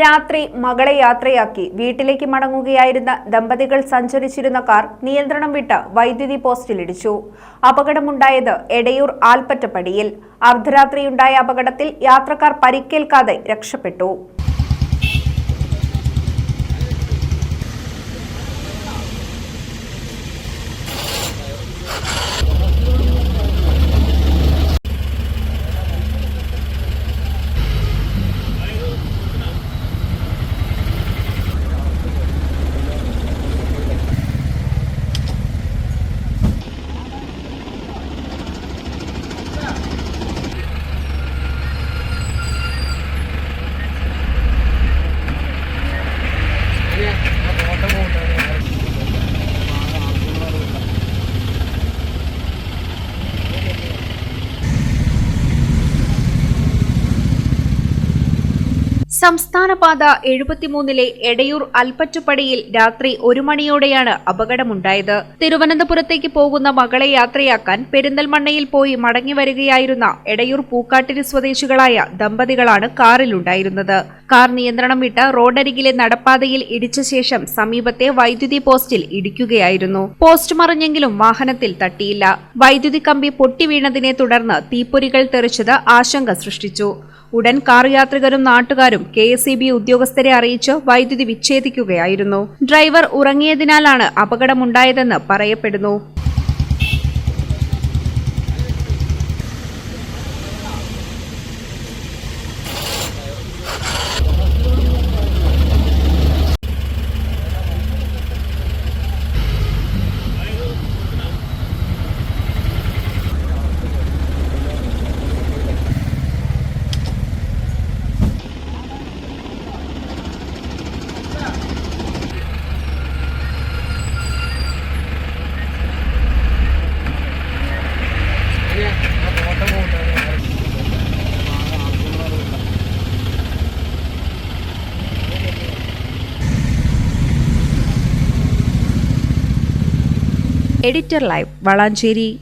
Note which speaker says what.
Speaker 1: രാത്രി മകളെ യാത്രയാക്കി വീട്ടിലേക്ക് മടങ്ങുകയായിരുന്ന ദമ്പതികൾ സഞ്ചരിച്ചിരുന്ന കാർ നിയന്ത്രണം വിട്ട് വൈദ്യുതി പോസ്റ്റിലിടിച്ചു. അപകടമുണ്ടായത് എടയൂർ ആൽപ്പറ്റപ്പടിയിൽ. അർദ്ധരാത്രിയുണ്ടായ അപകടത്തിൽ യാത്രക്കാർ പരിക്കേൽക്കാതെ രക്ഷപ്പെട്ടു. സംസ്ഥാനപാത 73-ലെ എടയൂർ ആൽപ്പറ്റപ്പടിയിൽ രാത്രി 1 മണിയോടെയാണ് അപകടമുണ്ടായത്. തിരുവനന്തപുരത്തേക്ക് പോകുന്ന മകളെ യാത്രയാക്കാൻ പെരിന്തൽമണ്ണയിൽ പോയി മടങ്ങിവരികയായിരുന്ന എടയൂർ പൂക്കാട്ടിരി സ്വദേശികളായ ദമ്പതികളാണ് കാറിലുണ്ടായിരുന്നത്. കാർ നിയന്ത്രണം വിട്ട് റോഡരികിലെ നടപ്പാതയിൽ ഇടിച്ച ശേഷം സമീപത്തെ വൈദ്യുതി പോസ്റ്റിൽ ഇടിക്കുകയായിരുന്നു. പോസ്റ്റ് മറിഞ്ഞെങ്കിലും വാഹനത്തിൽ തട്ടിയില്ല. വൈദ്യുതി കമ്പി പൊട്ടിവീണതിനെ തുടർന്ന് തീപ്പൊരികൾ തെറിച്ചത് ആശങ്ക സൃഷ്ടിച്ചു. ഉടൻ കാർ യാത്രികരും നാട്ടുകാരും KSEB ഉദ്യോഗസ്ഥരെ അറിയിച്ച് വൈദ്യുതി വിച്ഛേദിക്കുകയായിരുന്നു. ഡ്രൈവർ ഉറങ്ങിയതിനാലാണ് അപകടമുണ്ടായതെന്ന് പറയപ്പെടുന്നു. Editor live Valanchery.